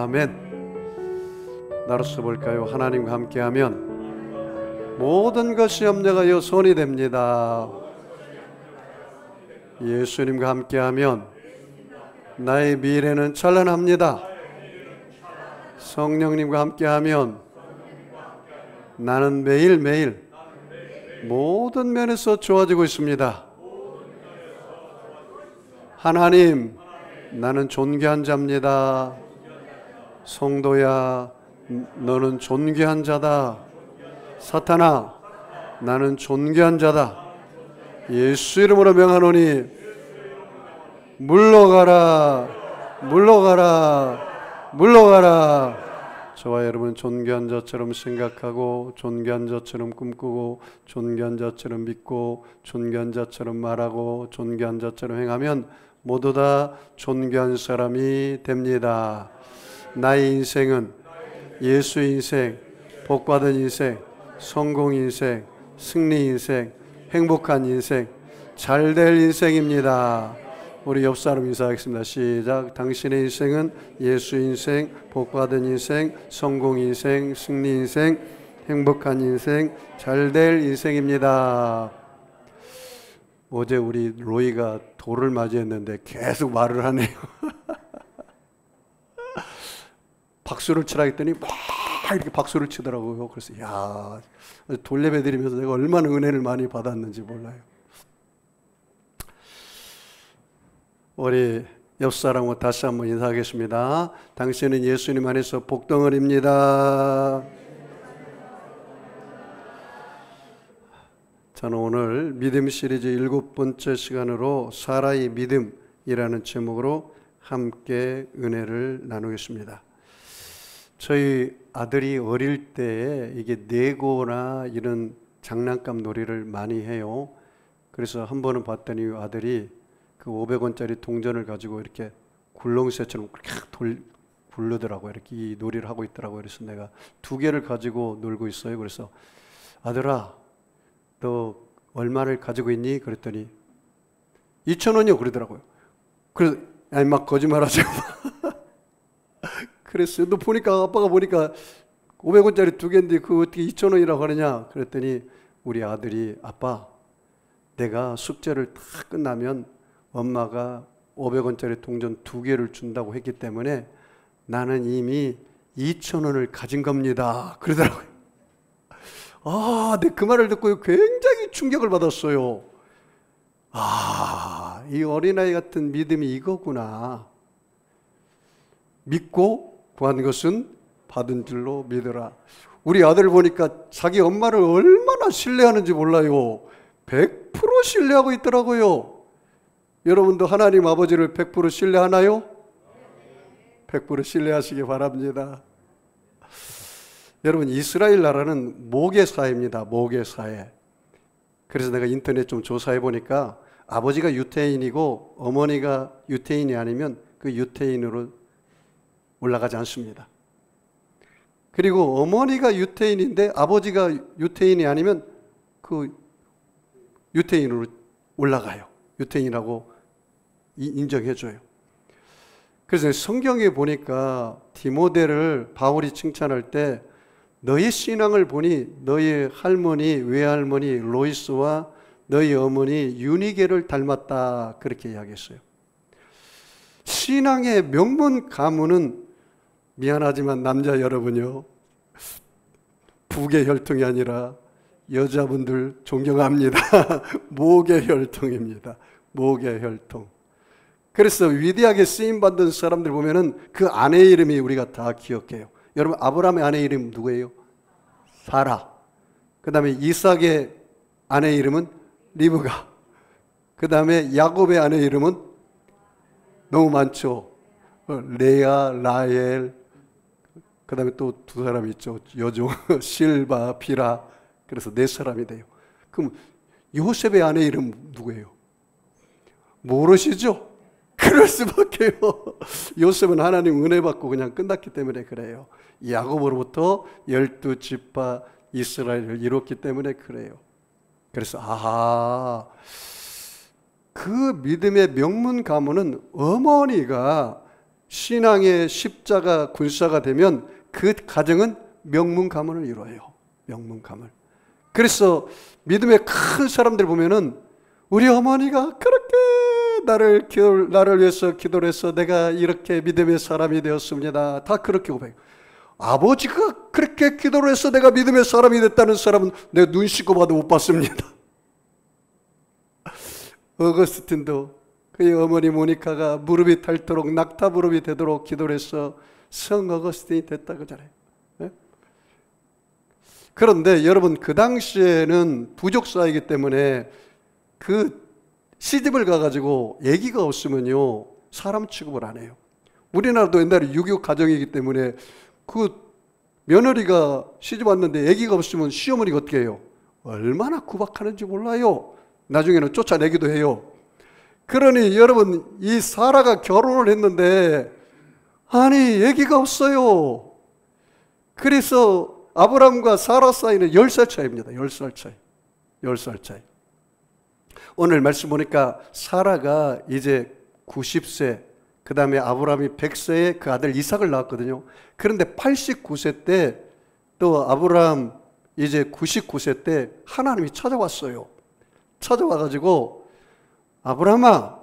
아멘. 나로서 볼까요? 하나님과 함께하면 모든 것이 염려가여 손이 됩니다. 예수님과 함께하면 나의 미래는 찬란합니다. 성령님과 함께하면 나는 매일매일 모든 면에서 좋아지고 있습니다. 하나님, 나는 존귀한 자입니다. 성도야, 너는 존귀한 자다. 사탄아, 나는 존귀한 자다. 예수 이름으로 명하노니 물러가라, 물러가라, 물러가라. 저와 여러분 존귀한 자처럼 생각하고 존귀한 자처럼 꿈꾸고 존귀한 자처럼 믿고 존귀한 자처럼 말하고 존귀한 자처럼 행하면 모두 다 존귀한 사람이 됩니다. 나의 인생은 예수 인생, 복받은 인생, 성공 인생, 승리 인생, 행복한 인생, 잘될 인생입니다. 우리 옆 사람 인사하겠습니다. 시작. 당신의 인생은 예수 인생, 복받은 인생, 성공 인생, 승리 인생, 행복한 인생, 잘될 인생입니다. 어제 우리 로이가 돌을 맞이했는데 계속 말을 하네요. 박수를 치라 했더니 막 이렇게 박수를 치더라고요. 그래서 야, 돌 예배 드리면서 내가 얼마나 은혜를 많이 받았는지 몰라요. 우리 옆 사람과 다시 한번 인사하겠습니다. 당신은 예수님 안에서 복덩어리입니다. 저는 오늘 믿음 시리즈 7번째 시간으로 사라의 믿음이라는 제목으로 함께 은혜를 나누겠습니다. 저희 아들이 어릴 때에 이게 네고나 이런 장난감 놀이를 많이 해요. 그래서 한 번은 봤더니 아들이 그 500원짜리 동전을 가지고 이렇게 굴렁쇠처럼 그렇게 굴르더라고요. 이렇게 이 놀이를 하고 있더라고요. 그래서 내가 2개를 가지고 놀고 있어요. 그래서 아들아, 너 얼마를 가지고 있니? 그랬더니 2,000원이요 그러더라고요. 그래서 아니 막 거짓말하세요. 그랬어요. 너 보니까 아빠가 보니까 500원짜리 2개인데 그거 어떻게 2,000원이라고 하느냐? 그랬더니 우리 아들이 아빠, 내가 숙제를 다 끝나면 엄마가 500원짜리 동전 2개를 준다고 했기 때문에 나는 이미 2,000원을 가진 겁니다. 그러더라고요. 아, 네, 그 말을 듣고 굉장히 충격을 받았어요. 아, 이 어린아이 같은 믿음이 이거구나. 믿고 구한 것은 받은 줄로 믿어라. 우리 아들 보니까 자기 엄마를 얼마나 신뢰하는지 몰라요. 100% 신뢰하고 있더라고요. 여러분도 하나님 아버지를 100% 신뢰하나요? 100% 신뢰하시기 바랍니다. 여러분, 이스라엘 나라는 모계사회입니다. 모계사회. 그래서 내가 인터넷 좀 조사해 보니까 아버지가 유태인이고 어머니가 유태인이 아니면 그 유태인으로 올라가지 않습니다. 그리고 어머니가 유태인인데 아버지가 유태인이 아니면 그 유태인으로 올라가요. 유태인이라고 인정해줘요. 그래서 성경에 보니까 디모데를 바울이 칭찬할 때 너의 신앙을 보니 너의 할머니, 외할머니 로이스와 너희 어머니 유니게를 닮았다 그렇게 이야기했어요. 신앙의 명문 가문은 미안하지만 남자 여러분요, 북의 혈통이 아니라 여자분들 존경합니다. 목의 혈통입니다. 목의 혈통. 그래서 위대하게 쓰임받은 사람들 보면은 그 아내의 이름이 우리가 다 기억해요. 여러분, 아브라함의 아내 이름 누구예요? 사라. 그 다음에 이삭의 아내 이름은 리브가. 그 다음에 야곱의 아내 이름은 너무 많죠. 레아, 라헬. 그 다음에 또 2사람이 있죠. 여종, 실바, 비라. 그래서 4사람이 돼요. 그럼 요셉의 아내 이름 누구예요? 모르시죠? 그럴 수밖에요. 요셉은 하나님 은혜 받고 그냥 끝났기 때문에 그래요. 야곱으로부터 12지파 이스라엘을 이뤘기 때문에 그래요. 그래서 그 믿음의 명문 가문은 어머니가 신앙의 십자가 군사가 되면 그 가정은 명문 가문을 이루어요. 명문 가문. 그래서 믿음의 큰 사람들 보면은 우리 어머니가 그렇게 나를 위해서 기도를 해서 내가 이렇게 믿음의 사람이 되었습니다. 다 그렇게 고백해요. 아버지가 그렇게 기도를 해서 내가 믿음의 사람이 됐다는 사람은 내가 눈 씻고 봐도 못 봤습니다. 어거스틴도 그의 어머니 모니카가 무릎이 닳도록 낙타 무릎이 되도록 기도를 해서 성 어거스틴이 됐다 그러잖아요. 네? 그런데 여러분 그 당시에는 부족 사회이기 때문에 그 시집을 가가지고 아기가 없으면요 사람 취급을 안 해요. 우리나라도 옛날에 6.25 가정이기 때문에 그 며느리가 시집 왔는데 아기가 없으면 시어머니가 어떻게 해요? 얼마나 구박하는지 몰라요. 나중에는 쫓아내기도 해요. 그러니 여러분 이 사라가 결혼을 했는데 아니 아기가 없어요. 그래서 아브람과 사라 사이는 10살 차이입니다. 10살 차이. 10살 차이. 오늘 말씀 보니까 사라가 이제 90세, 그 다음에 아브라함이 100세에 그 아들 이삭을 낳았거든요. 그런데 89세 때 또 아브라함 이제 99세 때 하나님이 찾아왔어요. 찾아와가지고 아브라함아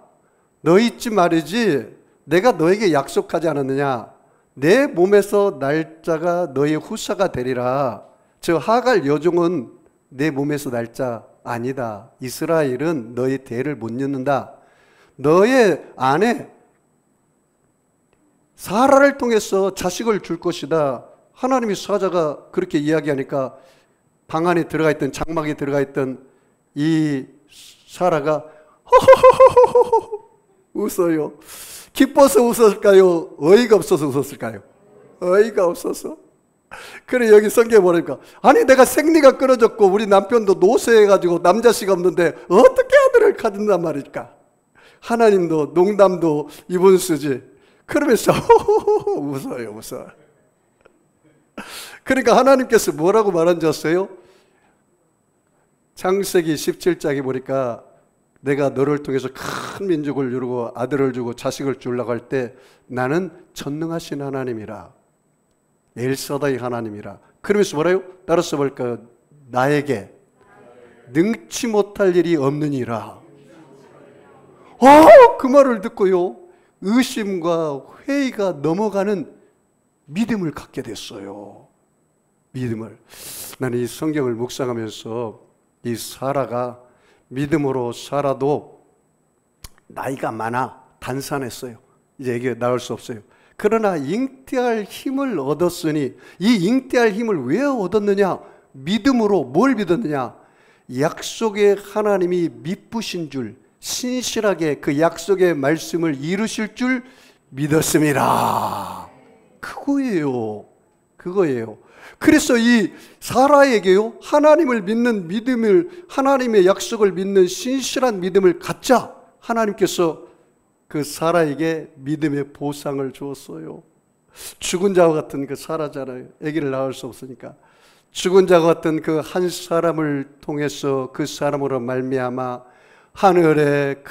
너 잊지 말이지 내가 너에게 약속하지 않았느냐. 내 몸에서 날짜가 너의 후사가 되리라. 저 하갈 여종은 내 몸에서 날짜 아니다. 이스라엘은 너의 대를 못 잇는다. 너의 아내 사라를 통해서 자식을 줄 것이다. 하나님이 사자가 그렇게 이야기하니까 방 안에 들어가 있던 장막에 들어가 있던 이 사라가 호호호호호 웃어요. 기뻐서 웃었을까요? 어이가 없어서 웃었을까요? 어이가 없어서. 그래 여기 성경에 뭐랄까? 아니 내가 생리가 끊어졌고 우리 남편도 노쇠해가지고 남자식 없는데 어떻게 아들을 가진단 말일까? 하나님도 농담도 이분 쓰지. 그러면서 웃어요. 웃어. 그러니까 하나님께서 뭐라고 말한 줄 아세요? 창세기 17장에 보니까 내가 너를 통해서 큰 민족을 이루고 아들을 주고 자식을 주려고 할 때 나는 전능하신 하나님이라. 엘사다이 하나님이라. 그러면서 뭐라요? 따라서 볼까요? 나에게 능치 못할 일이 없느니라. 그 말을 듣고요 의심과 회의가 넘어가는 믿음을 갖게 됐어요. 믿음을. 나는 이 성경을 묵상하면서 이 사라가 믿음으로 살아도 나이가 많아 단산했어요. 이제 애기가 나올 수 없어요. 그러나 잉태할 힘을 얻었으니 이 잉태할 힘을 왜 얻었느냐? 믿음으로 뭘 믿었느냐? 약속의 하나님이 미쁘신 줄, 신실하게 그 약속의 말씀을 이루실 줄 믿었습니다. 그거예요. 그거예요. 그래서 이 사라에게요 하나님을 믿는 믿음을, 하나님의 약속을 믿는 신실한 믿음을 갖자 하나님께서 그 사라에게 믿음의 보상을 주었어요. 죽은 자와 같은 그 사라잖아요. 아기를 낳을 수 없으니까. 죽은 자와 같은 그 한 사람을 통해서 그 사람으로 말미암아 하늘의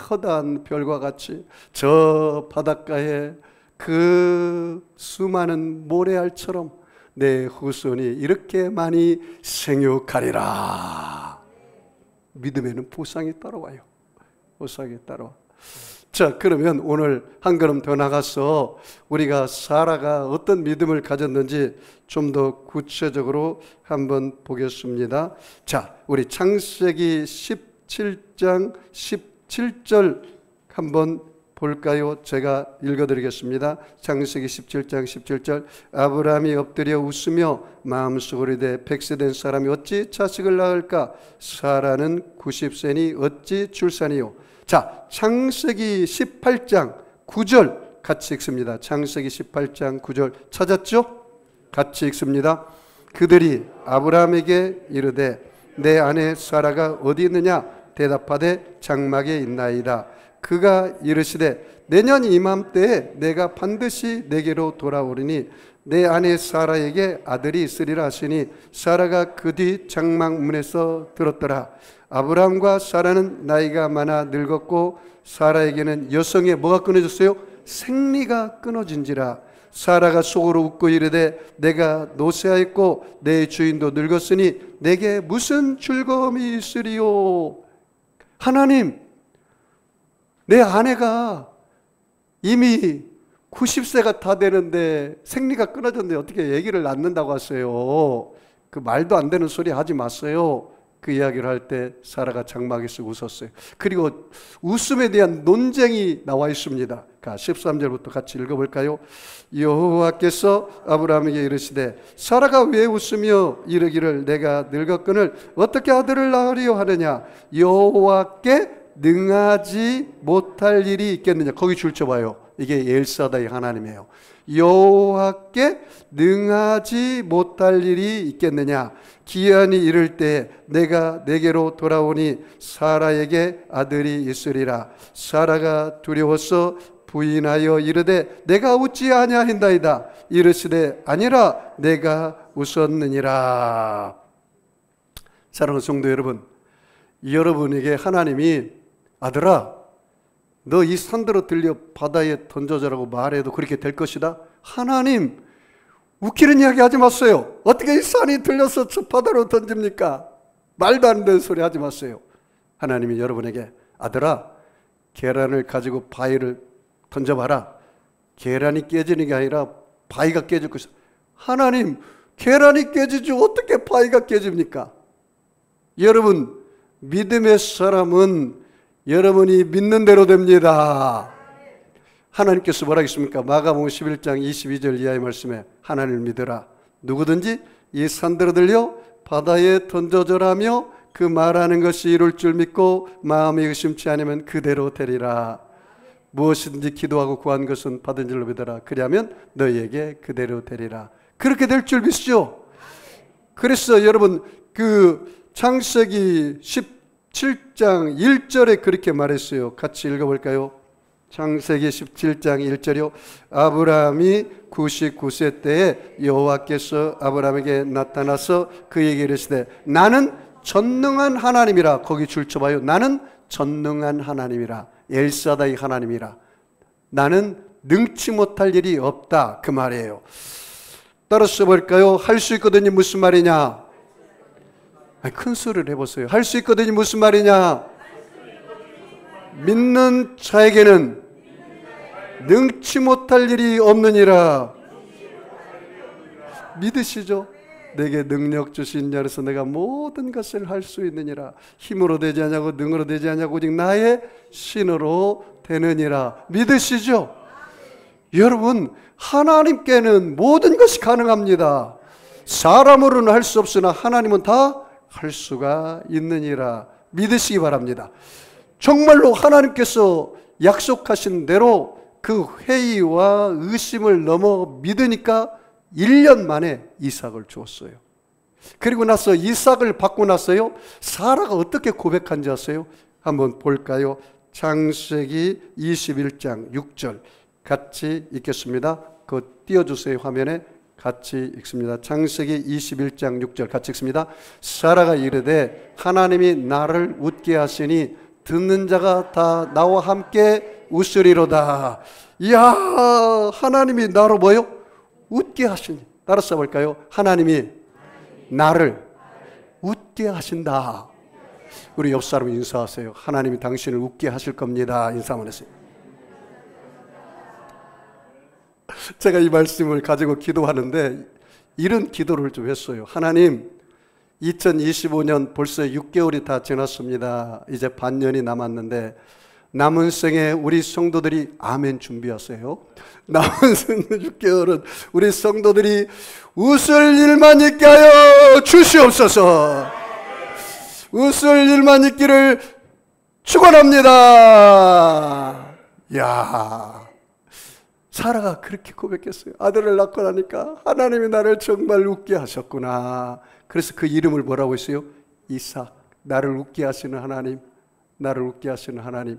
커다란 별과 같이 저 바닷가에 그 수많은 모래알처럼 내 후손이 이렇게 많이 생육하리라. 믿음에는 보상이 따라와요. 보상이 따라와. 자, 그러면 오늘 한 걸음 더 나가서 우리가 사라가 어떤 믿음을 가졌는지 좀 더 구체적으로 한번 보겠습니다. 자, 우리 창세기 17장 17절 한번 볼까요? 제가 읽어드리겠습니다. 창세기 17장 17절. 아브라함이 엎드려 웃으며 마음속으로 이르되 100세 된 사람이 어찌 자식을 낳을까? 사라는 90세니 어찌 출산이요? 자, 창세기 18장 9절 같이 읽습니다. 창세기 18장 9절 찾았죠? 같이 읽습니다. 그들이 아브라함에게 이르되 내 아내 사라가 어디 있느냐? 대답하되 장막에 있나이다. 그가 이르시되 내년 이맘때에 내가 반드시 내게로 돌아오리니 내 아내 사라에게 아들이 있으리라 하시니 사라가 그 뒤 장막 문에서 들었더라. 아브라함과 사라는 나이가 많아 늙었고 사라에게는 여성의 뭐가 끊어졌어요? 생리가 끊어진지라. 사라가 속으로 웃고 이르되 내가 노쇠하였고 내 주인도 늙었으니 내게 무슨 즐거움이 있으리요. 하나님, 내 아내가 이미 90세가 다 되는데 생리가 끊어졌는데 어떻게 아기를 낳는다고 하세요? 그 말도 안 되는 소리 하지 마세요. 그 이야기를 할 때 사라가 장막에 쓰고 웃었어요. 그리고 웃음에 대한 논쟁이 나와 있습니다. 13절부터 같이 읽어볼까요? 여호와께서 아브라함에게 이르시되 사라가 왜 웃으며 이르기를 내가 늙었거늘 어떻게 아들을 낳으려 하느냐. 여호와께 능하지 못할 일이 있겠느냐. 거기 줄쳐봐요. 이게 엘사다의 하나님이에요. 여호와께 능하지 못할 일이 있겠느냐. 기한이 이를 때 내가 내게로 돌아오니 사라에게 아들이 있으리라. 사라가 두려워서 부인하여 이르되 내가 웃지 아니하인다이다. 이르시되 아니라 내가 웃었느니라. 사랑하는 성도 여러분, 여러분에게 하나님이 아들아 너 이 산더러 들려 바다에 던져져라고 말해도 그렇게 될 것이다. 하나님, 웃기는 이야기 하지 마세요. 어떻게 이 산이 들려서 저 바다로 던집니까? 말도 안 되는 소리 하지 마세요. 하나님이 여러분에게 아들아 계란을 가지고 바위를 던져봐라. 계란이 깨지는 게 아니라 바위가 깨질 것이다. 하나님, 계란이 깨지지 어떻게 바위가 깨집니까? 여러분, 믿음의 사람은 여러분이 믿는 대로 됩니다. 하나님께서 뭐라 했습니까? 마가복음 11장 22절 이하의 말씀에 하나님을 믿으라. 누구든지 이 산더러 들려 바다에 던져져라며 그 말하는 것이 이룰 줄 믿고 마음이 의심치 않으면 그대로 되리라. 무엇이든지 기도하고 구한 것은 받은 줄로 믿어라. 그리하면 너희에게 그대로 되리라. 그렇게 될 줄 믿으시죠? 그래서 여러분 그 창세기 17장 1절에 그렇게 말했어요. 같이 읽어볼까요? 창세기 17장 1절이요. 아브라함이 99세 때에 여호와께서 아브라함에게 나타나서 그에게 이르시되 나는 전능한 하나님이라. 거기 줄쳐봐요. 나는 전능한 하나님이라. 엘사다이 하나님이라. 나는 능치 못할 일이 없다. 그 말이에요. 따라서 볼까요? 할 수 있거든요. 무슨 말이냐? 큰 소리를 해보세요. 할 수 있거든요. 무슨 말이냐? 믿는 자에게는 능치 못할 일이 없느니라. 믿으시죠? 내게 능력 주신 자로서 내가 모든 것을 할 수 있느니라. 힘으로 되지 않냐고 능으로 되지 않냐고 오직 나의 신으로 되느니라. 믿으시죠? 여러분, 하나님께는 모든 것이 가능합니다. 사람으로는 할 수 없으나 하나님은 다 할 수가 있느니라. 믿으시기 바랍니다. 정말로 하나님께서 약속하신 대로 그 회의와 의심을 넘어 믿으니까 1년 만에 이삭을 주었어요. 그리고 나서 이삭을 받고 나서요, 사라가 어떻게 고백한지 아세요? 한번 볼까요? 창세기 21장 6절 같이 읽겠습니다. 그거 띄워주세요. 화면에 같이 읽습니다. 창세기 21장 6절 같이 읽습니다. 사라가 이르되 하나님이 나를 웃게 하시니 듣는 자가 다 나와 함께 웃으리로다. 이야, 하나님이 나로 뭐요? 웃게 하시니. 따라서 볼까요? 하나님이 나를 웃게 하신다. 우리 옆 사람 인사하세요. 하나님이 당신을 웃게 하실 겁니다. 인사 한번 하세요. 제가 이 말씀을 가지고 기도하는데 이런 기도를 좀 했어요. 하나님, 2025년 벌써 6개월이 다 지났습니다. 이제 반년이 남았는데 남은 생에 우리 성도들이 아멘 준비하세요. 남은 6개월은 우리 성도들이 웃을 일만 있게 하여 주시옵소서. 웃을 일만 있기를 축원합니다. 야, 사라가 그렇게 고백했어요. 아들을 낳고 나니까 하나님이 나를 정말 웃게 하셨구나. 그래서 그 이름을 뭐라고 했어요? 이삭. 나를 웃게 하시는 하나님, 나를 웃게 하시는 하나님.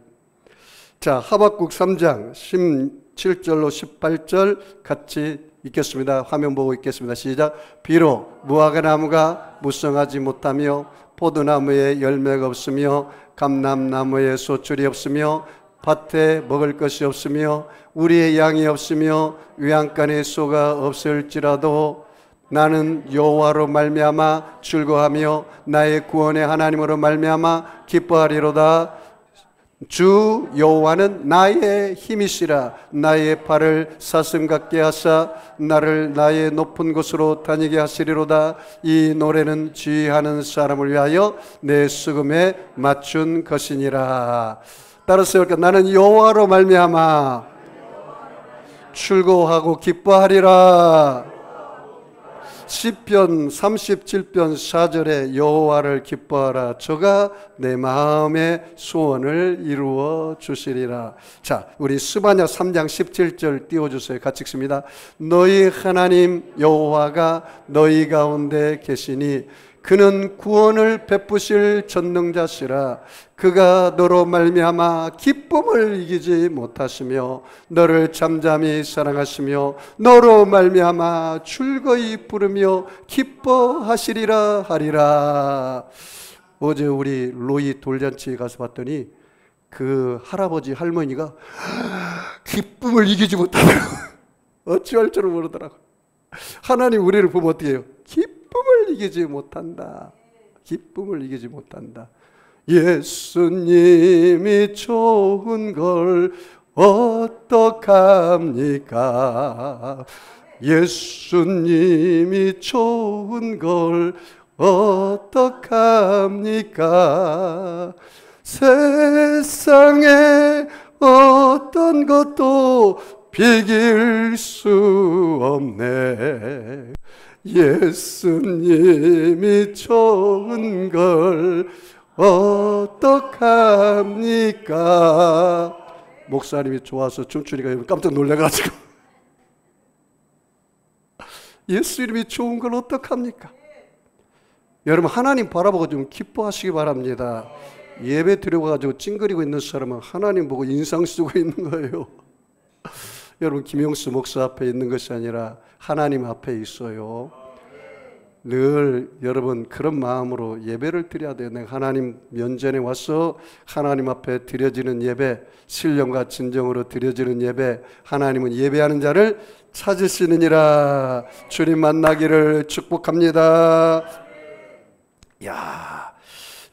자, 하박국 3장 17절로 18절 같이 읽겠습니다. 화면 보고 읽겠습니다. 시작. 비록 무화과 나무가 무성하지 못하며 포도나무에 열매가 없으며 감람나무에 소출이 없으며 밭에 먹을 것이 없으며 우리의 양이 없으며 외양간에 소가 없을지라도 나는 여호와로 말미암아 즐거하며 나의 구원의 하나님으로 말미암아 기뻐하리로다. 주 여호와는 나의 힘이시라. 나의 발을 사슴 같게 하사 나를 나의 높은 곳으로 다니게 하시리로다. 이 노래는 지휘하는 사람을 위하여 내 수금에 맞춘 것이니라. 따라서 볼까? 나는 여호와로 말미암아 즐거워하고 기뻐하리라. 시편 37편 4절에 여호와를 기뻐하라. 저가 내 마음의 소원을 이루어 주시리라. 자, 우리 스바냐 3장 17절 띄워주세요. 같이 읽습니다. 너희 하나님 여호와가 너희 가운데 계시니 그는 구원을 베푸실 전능자시라. 그가 너로 말미암아 기쁨을 이기지 못하시며 너를 잠잠히 사랑하시며 너로 말미암아 즐거이 부르며 기뻐하시리라 하리라. 어제 우리 로이 돌잔치에 가서 봤더니 그 할아버지 할머니가 기쁨을 이기지 못하더라고. 어찌할 줄을 모르더라고. 하나님 우리를 보면 어떻게 해요? 기쁨을 이기지 못한다. 기쁨을 이기지 못한다. 예수님이 좋은 걸 어떡합니까? 예수님이 좋은 걸 어떡합니까? 세상에 어떤 것도 비길 수 없네. 예수님이 좋은 걸 어떡합니까? 목사님이 좋아서 춤추니까 깜짝 놀라가지고 예수님이 좋은 걸 어떡합니까? 여러분 하나님 바라보고 좀 기뻐하시기 바랍니다. 예배 드려가지고 찡그리고 있는 사람은 하나님 보고 인상 쓰고 있는 거예요. 여러분 김용수 목사 앞에 있는 것이 아니라 하나님 앞에 있어요. 늘 여러분 그런 마음으로 예배를 드려야 돼요. 내가 하나님 면전에 와서 하나님 앞에 드려지는 예배, 신령과 진정으로 드려지는 예배, 하나님은 예배하는 자를 찾으시느니라. 주님 만나기를 축복합니다. 야,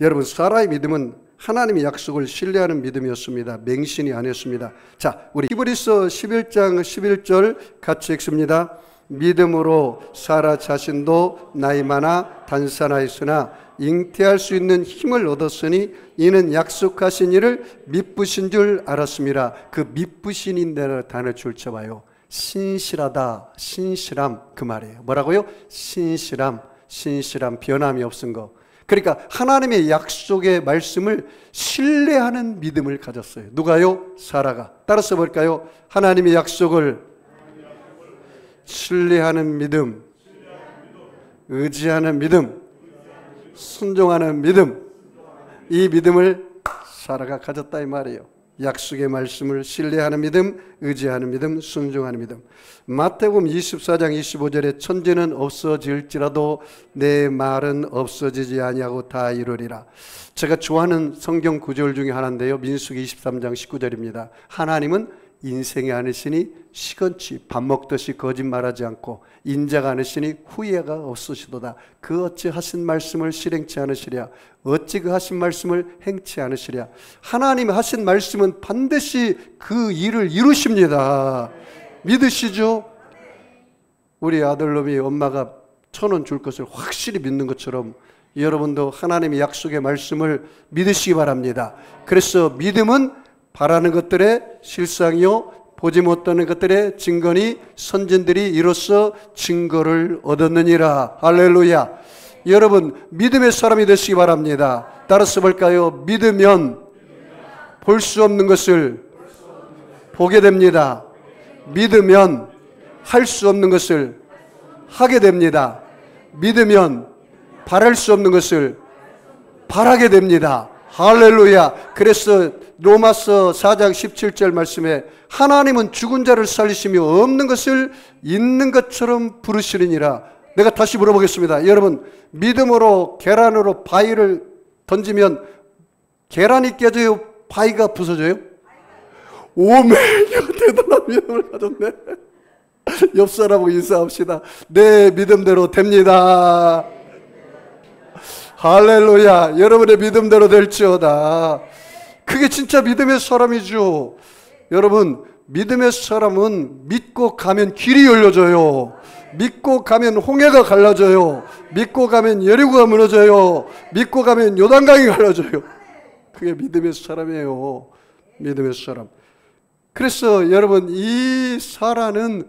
여러분 사라의 믿음은 하나님의 약속을 신뢰하는 믿음이었습니다. 맹신이 아니었습니다. 자, 우리 히브리서 11장 11절 같이 읽습니다. 믿음으로 사라 자신도 나이 많아 단산하였으나 잉태할 수 있는 힘을 얻었으니 이는 약속하신 이를 미쁘신 줄 알았습니다. 그 미쁘신인데라는 단어를 줄쳐봐요. 신실하다, 신실함 그 말이에요. 뭐라고요? 신실함, 신실함, 변함이 없은 거. 그러니까 하나님의 약속의 말씀을 신뢰하는 믿음을 가졌어요. 누가요? 사라가. 따라서 볼까요? 하나님의 약속을 신뢰하는 믿음, 의지하는 믿음, 순종하는 믿음, 이 믿음을 사라가 가졌다 이 말이에요. 약속의 말씀을 신뢰하는 믿음, 의지하는 믿음, 순종하는 믿음. 마태복음 24장 25절에 천지는 없어질지라도 내 말은 없어지지 아니하고 다 이루리라. 제가 좋아하는 성경 구절 중에 하나인데요, 민수기 23장 19절입니다. 하나님은 인생이 아니시니 시건치 밥 먹듯이 거짓말하지 않고 인자가 아니시니 후회가 없으시도다. 그 어찌 하신 말씀을 실행치 않으시랴. 어찌 그 하신 말씀을 행치 않으시랴. 하나님 하신 말씀은 반드시 그 일을 이루십니다. 믿으시죠? 우리 아들놈이 엄마가 1,000원 줄 것을 확실히 믿는 것처럼 여러분도 하나님의 약속의 말씀을 믿으시기 바랍니다. 그래서 믿음은 바라는 것들의 실상이요 보지 못하는 것들의 증거니 선진들이 이로써 증거를 얻었느니라. 할렐루야. 여러분 믿음의 사람이 되시기 바랍니다. 따라서 볼까요? 믿으면 볼 수 없는 것을 보게 됩니다. 믿으면 할 수 없는 것을 하게 됩니다. 믿으면 바랄 수 없는 것을 바라게 됩니다. 할렐루야. 그래서 로마서 4장 17절 말씀에 하나님은 죽은 자를 살리시며 없는 것을 있는 것처럼 부르시느니라. 내가 다시 물어보겠습니다. 여러분 믿음으로 계란으로 바위를 던지면 계란이 깨져요? 바위가 부서져요? 오메, 대단한 믿음을 가졌네. 옆 사람하고 인사합시다. 내 믿음대로 됩니다. 할렐루야. 여러분의 믿음대로 될지어다. 그게 진짜 믿음의 사람이죠. 여러분, 믿음의 사람은 믿고 가면 길이 열려져요. 믿고 가면 홍해가 갈라져요. 믿고 가면 여리고가 무너져요. 믿고 가면 요단강이 갈라져요. 그게 믿음의 사람이에요. 믿음의 사람. 그래서 여러분, 이 사라는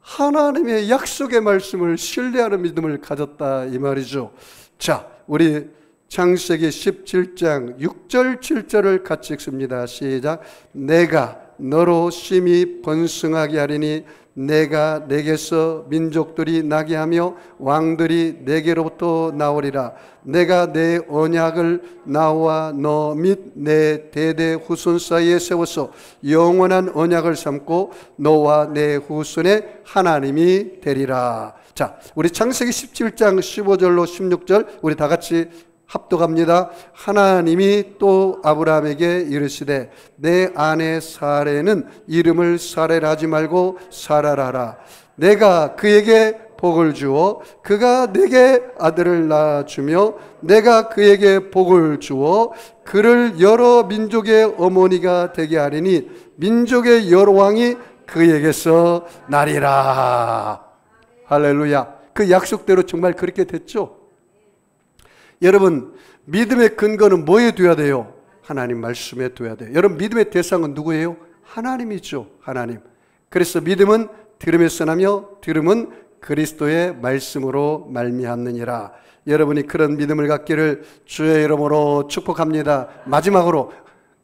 하나님의 약속의 말씀을 신뢰하는 믿음을 가졌다 이 말이죠. 자, 우리 창세기 17장 6절 7절을 같이 읽습니다. 시작. 내가 너로 심히 번성하게 하리니 내가 내게서 민족들이 나게 하며 왕들이 내게로부터 나오리라. 내가 내 언약을 나와 너 및 내 대대 후손 사이에 세워서 영원한 언약을 삼고 너와 내 후손의 하나님이 되리라. 자, 우리 창세기 17장 15절로 16절 우리 다 같이 합독합니다. 하나님이 또 아브라함에게 이르시되 내 아내 사레는 이름을 사레라 하지 말고 사라라 하라. 내가 그에게 복을 주어 그가 내게 아들을 낳아주며 내가 그에게 복을 주어 그를 여러 민족의 어머니가 되게 하리니 민족의 여러 왕이 그에게서 나리라. 할렐루야. 그 약속대로 정말 그렇게 됐죠. 여러분, 믿음의 근거는 뭐에 둬야 돼요? 하나님 말씀에 둬야 돼요. 여러분, 믿음의 대상은 누구예요? 하나님이죠. 하나님. 그래서 믿음은 들음에서 나며 들음은 그리스도의 말씀으로 말미암느니라. 여러분이 그런 믿음을 갖기를 주의 이름으로 축복합니다. 마지막으로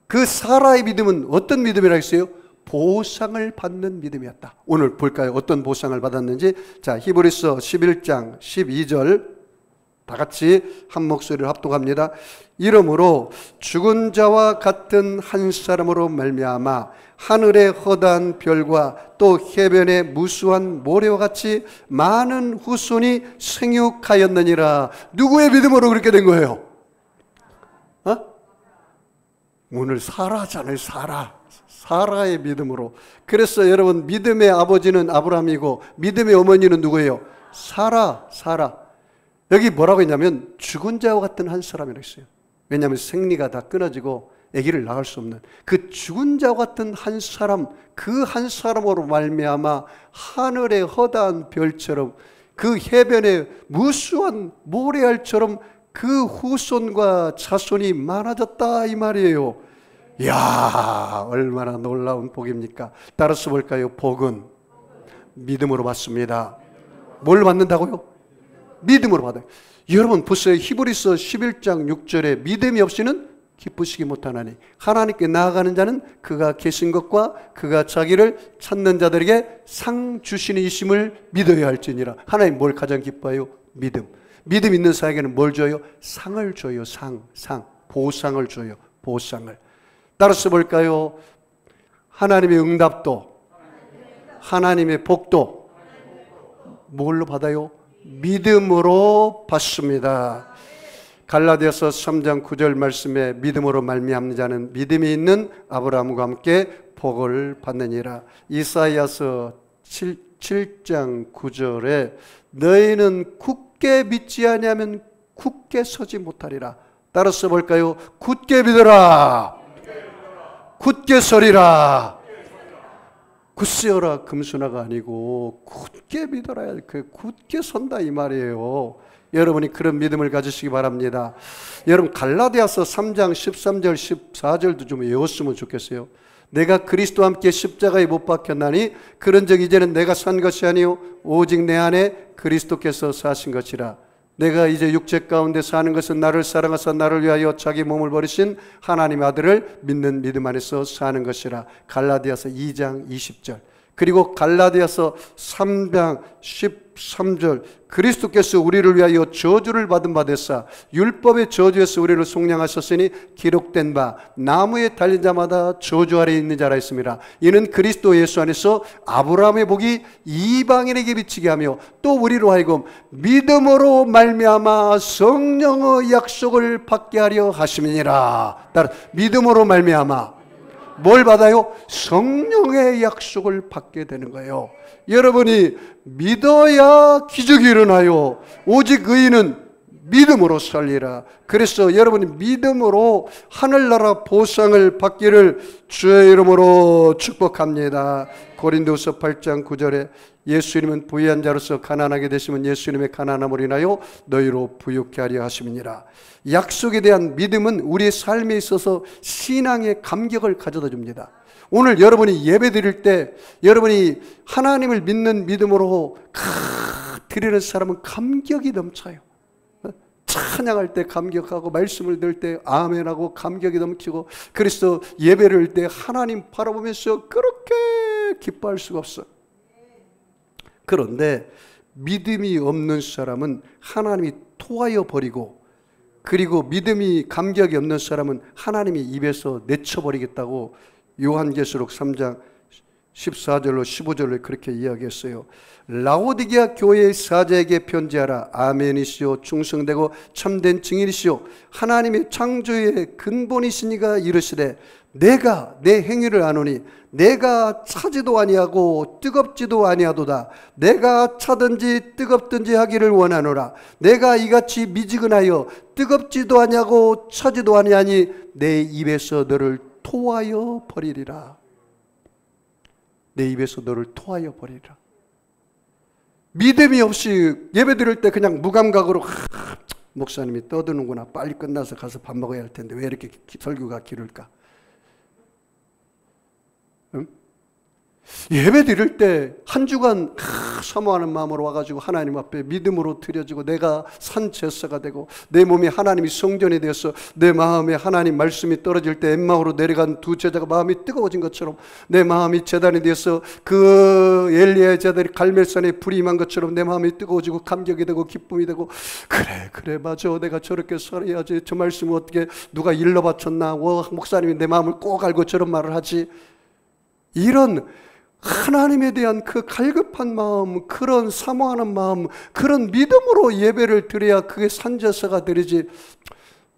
그 사라의 믿음은 어떤 믿음이라고 했어요? 보상을 받는 믿음이었다. 오늘 볼까요? 어떤 보상을 받았는지. 자, 히브리서 11장 12절 다 같이 한 목소리를 합독합니다. 이러므로 죽은 자와 같은 한 사람으로 말미암아 하늘의 허다한 별과 또 해변의 무수한 모래와 같이 많은 후손이 생육하였느니라. 누구의 믿음으로 그렇게 된 거예요? 오늘 사라잖아요. 사라의 믿음으로. 그래서 여러분, 믿음의 아버지는 아브라함이고 믿음의 어머니는 누구예요? 사라. 여기 뭐라고 했냐면 죽은 자와 같은 한 사람이라고 했어요. 왜냐하면 생리가 다 끊어지고 아기를 낳을 수 없는 그 죽은 자와 같은 한 사람, 그 한 사람으로 말미암아 하늘의 허다한 별처럼 그 해변의 무수한 모래알처럼 그 후손과 자손이 많아졌다 이 말이에요. 이야, 얼마나 놀라운 복입니까? 따라서 볼까요? 복은 믿음으로 받습니다. 뭘 받는다고요? 믿음으로 받아요. 여러분 보세요. 히브리서 11장 6절에 믿음이 없이는 기쁘시기 못하나니 하나님께 나아가는 자는 그가 계신 것과 그가 자기를 찾는 자들에게 상 주시는 이심을 믿어야 할지니라. 하나님 뭘 가장 기뻐해요? 믿음. 믿음 있는 자에게는 뭘 줘요? 상을 줘요. 상. 보상을 줘요. 보상을. 따라서 볼까요? 하나님의 응답도 하나님의 복도 뭘로 받아요? 믿음으로 받습니다. 갈라디아서 3장 9절 말씀에 믿음으로 말미암는 자는 믿음이 있는 아브라함과 함께 복을 받느니라. 이사야서 7장 9절에 너희는 굳게 믿지 아니하면 굳게 서지 못하리라. 따라서 볼까요? 굳게 믿어라. 굳게 서리라. 굳세어라 금순화가 아니고 굳게 믿어라. 그 굳게 선다 이 말이에요. 여러분이 그런 믿음을 가지시기 바랍니다. 여러분 갈라디아서 3장 13절 14절도 좀 외웠으면 좋겠어요. 내가 그리스도와 함께 십자가에 못 박혔나니 그런즉 이제는 내가 산 것이 아니요 오직 내 안에 그리스도께서 사신 것이라. 내가 이제 육체 가운데 사는 것은 나를 사랑하사 나를 위하여 자기 몸을 버리신 하나님의 아들을 믿는 믿음 안에서 사는 것이라. 갈라디아서 2장 20절. 그리고 갈라디아서 3장 13절 그리스도께서 우리를 위하여 저주를 받은 바 됐사 율법의 저주에서 우리를 속량하셨으니 기록된 바 나무에 달린 자마다 저주 아래 있는 자라 했습니다. 이는 그리스도 예수 안에서 아브라함의 복이 이방인에게 비치게 하며 또 우리로 하여금 믿음으로 말미암아 성령의 약속을 받게 하려 하심이니라. 따라 믿음으로 말미암아 뭘 받아요? 성령의 약속을 받게 되는 거예요. 여러분이 믿어야 기적이 일어나요. 오직 의인은 믿음으로 살리라. 그래서 여러분이 믿음으로 하늘나라 보상을 받기를 주의 이름으로 축복합니다. 고린도후서 8장 9절에 예수님은 부유한 자로서 가난하게 되시면 예수님의 가난함을 인하여 너희로 부유케 하려 하심이니라. 약속에 대한 믿음은 우리의 삶에 있어서 신앙의 감격을 가져다 줍니다. 오늘 여러분이 예배 드릴 때 여러분이 하나님을 믿는 믿음으로 드리는 사람은 감격이 넘쳐요. 찬양할 때 감격하고 말씀을 들을 때 아멘하고 감격이 넘치고, 그래서 예배를 할 때 하나님 바라보면서 그렇게 기뻐할 수가 없어. 그런데 믿음이 없는 사람은 하나님이 토하여 버리고, 그리고 믿음이 감격이 없는 사람은 하나님이 입에서 내쳐버리겠다고 요한계시록 3장 14절로 15절로 그렇게 이야기했어요. 라오디게아 교회의 사자에게 편지하라. 아멘이시오 충성되고 참된 증인이시오 하나님의 창조의 근본이시니가 이르시되 내가 내 행위를 아노니 내가 차지도 아니하고 뜨겁지도 아니하도다. 내가 차든지 뜨겁든지 하기를 원하노라. 내가 이같이 미지근하여 뜨겁지도 아니하고 차지도 아니하니 내 입에서 너를 토하여 버리리라. 내 입에서 너를 토하여 버리리라. 믿음이 없이 예배 드릴 때 그냥 무감각으로 목사님이 떠드는구나, 빨리 끝나서 가서 밥 먹어야 할 텐데 왜 이렇게 설교가 길을까? 응? 예배 드릴 때 한 주간 사모하는 마음으로 와가지고 하나님 앞에 믿음으로 드려지고 내가 산 제사가 되고 내 몸이 하나님이 성전이 되어서 내 마음에 하나님 말씀이 떨어질 때 엠마오로 내려간 두 제자가 마음이 뜨거워진 것처럼 내 마음이 제단이 되어서 그 엘리야의 제자들이 갈멜산에 불이 임한 것처럼 내 마음이 뜨거워지고 감격이 되고 기쁨이 되고, 그래 맞아, 내가 저렇게 살아야지. 저 말씀을 어떻게 누가 일러 바쳤나, 목사님이 내 마음을 꼭 알고 저런 말을 하지. 이런 하나님에 대한 그 갈급한 마음, 그런 사모하는 마음, 그런 믿음으로 예배를 드려야 그게 산제사가 되리지.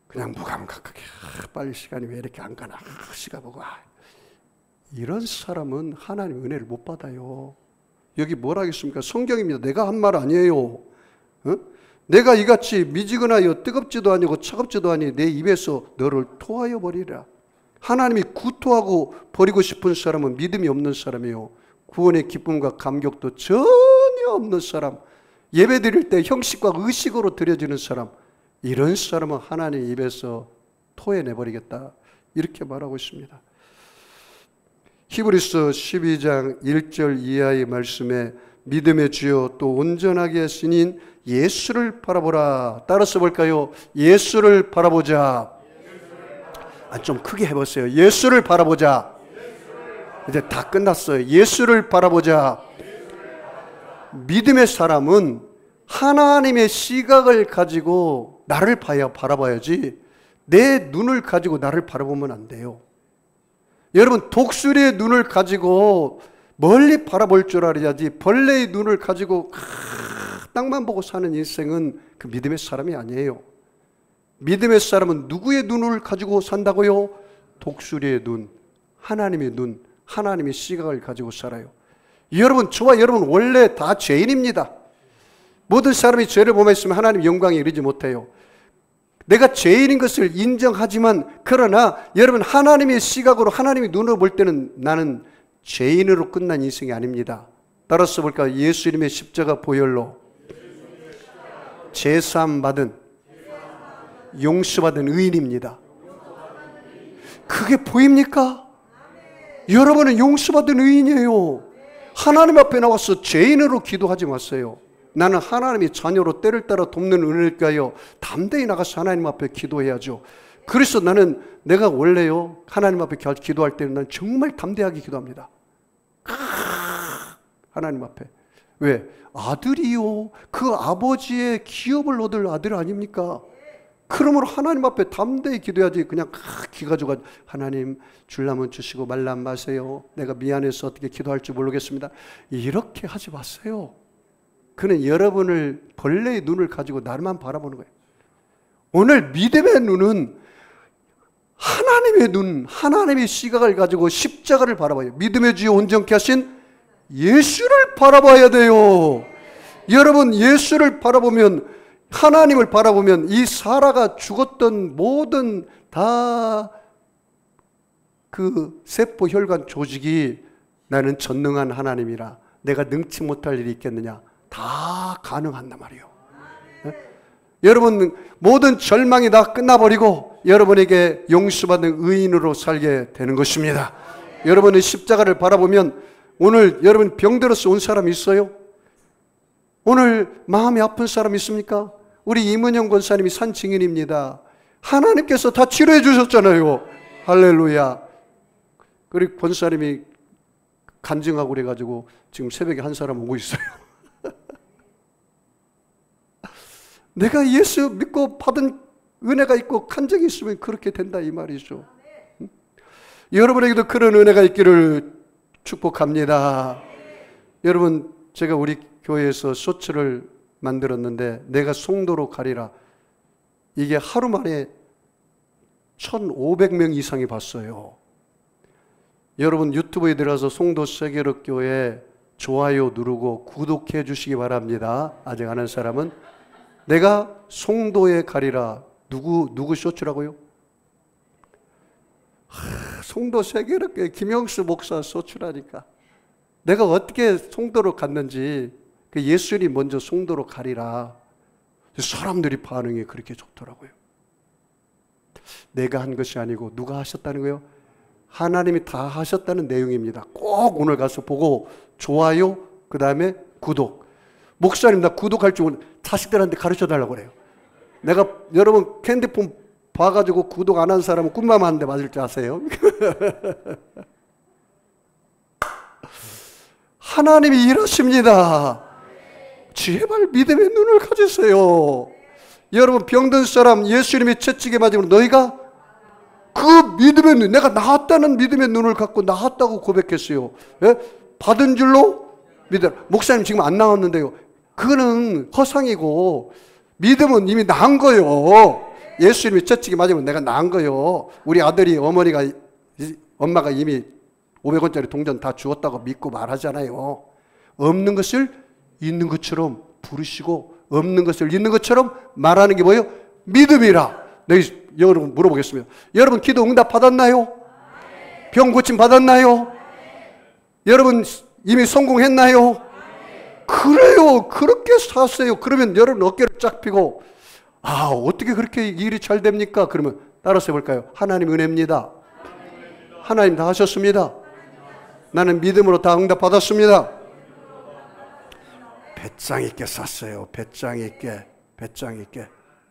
그냥 무감각하게 빨리 시간이 왜 이렇게 안 가나, 시간 보고 이런 사람은 하나님 은혜를 못 받아요. 여기 뭐라 하겠습니까? 성경입니다. 내가 한 말 아니에요. 내가 이같이 미지근하여 뜨겁지도 아니고 차갑지도 아니 내 입에서 너를 토하여 버리라. 하나님이 구토하고 버리고 싶은 사람은 믿음이 없는 사람이에요. 구원의 기쁨과 감격도 전혀 없는 사람, 예배 드릴 때 형식과 의식으로 드려지는 사람, 이런 사람은 하나님 입에서 토해내버리겠다, 이렇게 말하고 있습니다. 히브리서 12장 1절 이하의 말씀에 믿음의 주요 또 온전하게 신인 예수를 바라보라. 따라서 볼까요? 예수를 바라보자. 좀 크게 해보세요. 예수를 바라보자. 이제 다 끝났어요. 예수를 바라보자. 믿음의 사람은 하나님의 시각을 가지고 나를 바라봐야지 내 눈을 가지고 나를 바라보면 안 돼요. 여러분, 독수리의 눈을 가지고 멀리 바라볼 줄 알아야지 벌레의 눈을 가지고 땅만 보고 사는 인생은 그 믿음의 사람이 아니에요. 믿음의 사람은 누구의 눈을 가지고 산다고요? 독수리의 눈, 하나님의 눈, 하나님의 시각을 가지고 살아요. 여러분, 저와 여러분 원래 다 죄인입니다. 모든 사람이 죄를 범했으면 하나님 영광에 이르지 못해요. 내가 죄인인 것을 인정하지만, 그러나 여러분 하나님의 시각으로 하나님의 눈으로 볼 때는 나는 죄인으로 끝난 인생이 아닙니다. 따라서 볼까요? 예수님의 십자가 보혈로 제사함 받은, 용서받은 의인입니다. 그게 보입니까? 여러분은 용서받은 의인이에요. 하나님 앞에 나와서 죄인으로 기도하지 마세요. 나는 하나님의 자녀로 때를 따라 돕는 은혜를 가하여 담대히 나가서 하나님 앞에 기도해야죠. 그래서 나는 내가 원래요 하나님 앞에 기도할 때는 난 정말 담대하게 기도합니다. 하나님 앞에. 왜? 아들이요, 그 아버지의 기업을 얻을 아들 아닙니까? 그러므로 하나님 앞에 담대히 기도해야지. 그냥 귀 가지고 하나님 줄라면 주시고 말라면 마세요, 내가 미안해서 어떻게 기도할지 모르겠습니다, 이렇게 하지 마세요. 그는 여러분을 벌레의 눈을 가지고 나만 바라보는 거예요. 오늘 믿음의 눈은 하나님의 눈, 하나님의 시각을 가지고 십자가를 바라봐요. 믿음의 주여 온전케 하신 예수를 바라봐야 돼요. 여러분, 예수를 바라보면, 하나님을 바라보면 이 사라가 죽었던 모든 다 그 세포 혈관 조직이 나는 전능한 하나님이라 내가 능치 못할 일이 있겠느냐, 다 가능한단 말이에요. 네? 여러분, 모든 절망이 다 끝나버리고 여러분에게 용서받는 의인으로 살게 되는 것입니다. 여러분의 십자가를 바라보면, 오늘 여러분 병들어서 온 사람 있어요? 오늘 마음이 아픈 사람 있습니까? 우리 임은영 권사님이 산 증인입니다. 하나님께서 다 치료해 주셨잖아요. 할렐루야. 그리고 권사님이 간증하고 그래가지고 지금 새벽에 한 사람 오고 있어요. 내가 예수 믿고 받은 은혜가 있고 간증이 있으면 그렇게 된다 이 말이죠. 응? 여러분에게도 그런 은혜가 있기를 축복합니다. 여러분, 제가 우리 교회에서 쇼츠를 만들었는데 내가 송도로 가리라, 이게 하루 만에 1,500명 이상이 봤어요. 여러분, 유튜브에 들어가서 송도 세계력교회 좋아요 누르고 구독해 주시기 바랍니다. 아직 아는 사람은. 내가 송도에 가리라, 누구 쇼츠라고요? 송도 세계력교회 김영수 목사 쇼츠라니까. 내가 어떻게 송도로 갔는지, 그 예수님 먼저 송도로 가리라, 사람들이 반응이 그렇게 좋더라고요. 내가 한 것이 아니고 누가 하셨다는 거예요? 하나님이 다 하셨다는 내용입니다. 꼭 오늘 가서 보고 좋아요, 그 다음에 구독. 목사님, 나 구독할 줄 자식들한테 가르쳐달라고 그래요. 내가 여러분 핸드폰 봐가지고 구독 안 한 사람은 꿈만 하는데 맞을 줄 아세요? 하나님이 일하십니다. 제발 믿음의 눈을 가지세요. 여러분, 병든 사람 예수님이 채찍에 맞으면 너희가 그 믿음의 눈, 내가 나았다는 믿음의 눈을 갖고 나았다고 고백했어요. 예? 받은 줄로 믿어라. 목사님 지금 안 나왔는데요. 그거는 허상이고, 믿음은 이미 나은 거예요. 예수님이 채찍에 맞으면 내가 나은 거예요. 우리 아들이 엄마가 이미 500원짜리 동전 다 주었다고 믿고 말하잖아요. 없는 것을 있는 것처럼 부르시고 없는 것을 있는 것처럼 말하는 게 뭐예요? 믿음이라. 여러분 물어보겠습니다. 여러분 기도 응답 받았나요? 병 고침 받았나요? 여러분 이미 성공했나요? 그래요. 그렇게 사세요. 그러면 여러분 어깨를 쫙 펴고, 아, 어떻게 그렇게 일이 잘 됩니까? 그러면 따라서 해볼까요? 하나님 은혜입니다. 하나님 다 하셨습니다. 나는 믿음으로 다 응답 받았습니다. 배짱 있게 샀어요. 배짱 있게.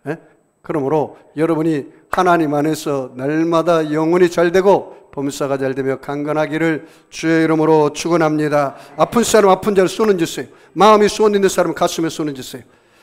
예? 그러므로 여러분이 하나님 안에서 날마다 영혼이 잘 되고 범사가 잘 되며 강건하기를 주의 이름으로 축원합니다. 아픈 사람 아픈 자를 손을 주세요. 마음이 쏟는 사람 가슴에 손을 주세요.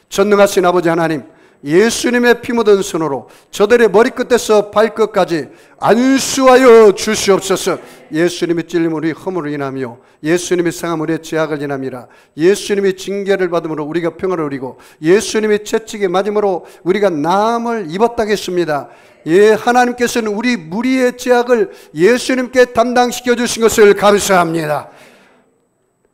전능하신 아버지 하나님, 예수님의 피 묻은 손으로 저들의 머리끝에서 발끝까지 안수하여 주시옵소서. 예수님이 찔림 우리 허물을 인하며 예수님이 상함 우리의 죄악을 인함이라. 예수님이 징계를 받음으로 우리가 평화를 누리고 예수님이 채찍에 맞음으로 우리가 나음을 입었다겠습니다. 예, 하나님께서는 우리 무리의 죄악을 예수님께 담당시켜 주신 것을 감사합니다.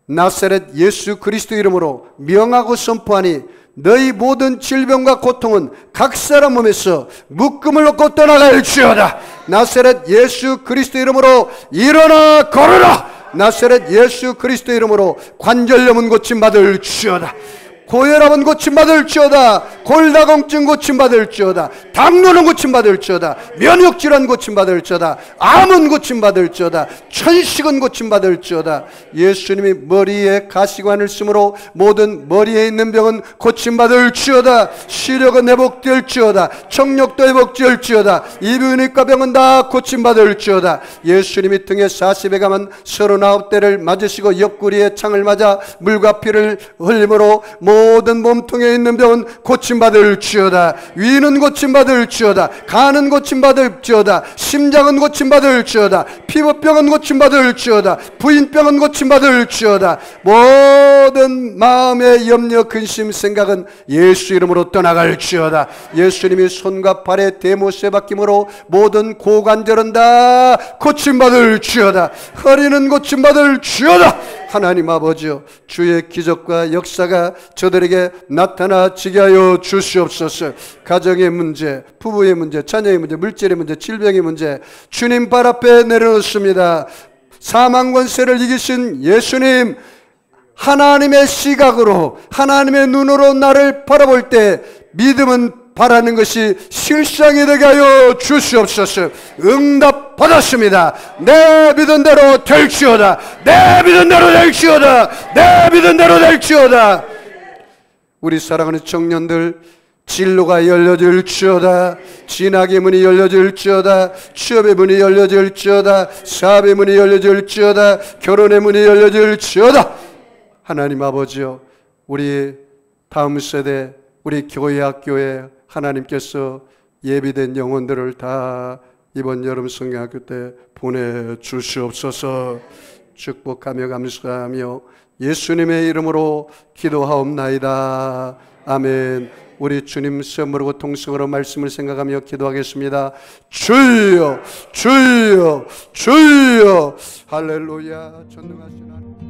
나사렛 예수 그리스도 이름으로 명하고 선포하니 너희 모든 질병과 고통은 각 사람 몸에서 묶음을 놓고 떠나갈지어다. 나사렛 예수 그리스도 이름으로 일어나 걸어라. 나사렛 예수 그리스도 이름으로 관절염은 고침받을지어다. 고혈압은 고침받을지어다. 골다공증 고침받을지어다. 당뇨는 고침받을지어다. 면역질환 고침받을지어다. 암은 고침받을지어다. 천식은 고침받을지어다. 예수님이 머리에 가시관을 쓰므로 모든 머리에 있는 병은 고침받을지어다. 시력은 회복될지어다. 청력도 회복될지어다. 이비인후과 병은 다 고침받을지어다. 예수님이 등에 40에 감은 39대를 맞으시고 옆구리에 창을 맞아 물과 피를 흘림으로 모든 몸통에 있는 병은 고침받을지어다. 위는 고침받을지어다. 간은 고침받을지어다. 심장은 고침받을지어다. 피부병은 고침받을지어다. 부인병은 고침받을지어다. 모든 마음의 염려, 근심, 생각은 예수 이름으로 떠나갈지어다. 예수님이 손과 발의 대못에 박힘으로 모든 고관절은 다 고침받을지어다. 허리는 고침받을지어다. 하나님 아버지여, 주의 기적과 역사가 저들에게 나타나지게 하여 주시옵소서. 가정의 문제, 부부의 문제, 자녀의 문제, 물질의 문제, 질병의 문제 주님 발 앞에 내려놓습니다. 사망 권세를 이기신 예수님, 하나님의 시각으로, 하나님의 눈으로 나를 바라볼 때 믿음은 바라는 것이 실상이 되게 하여 주시옵소서. 응답 받았습니다. 내 믿은 대로 될지어다. 내 믿은 대로 될지어다. 내 믿은 대로 될지어다. 우리 사랑하는 청년들, 진로가 열려질지어다. 진학의 문이 열려질지어다. 취업의 문이 열려질지어다. 사업의 문이 열려질지어다. 결혼의 문이 열려질지어다. 하나님 아버지여, 우리 다음 세대, 우리 교회 학교에 하나님께서 예비된 영혼들을 다 이번 여름 성경학교 때 보내주시옵소서. 축복하며 감사하며 예수님의 이름으로 기도하옵나이다. 아멘. 우리 주님 선물하고 통성으로 말씀을 생각하며 기도하겠습니다. 주여, 주여, 주여. 할렐루야. 전능하신 하나님.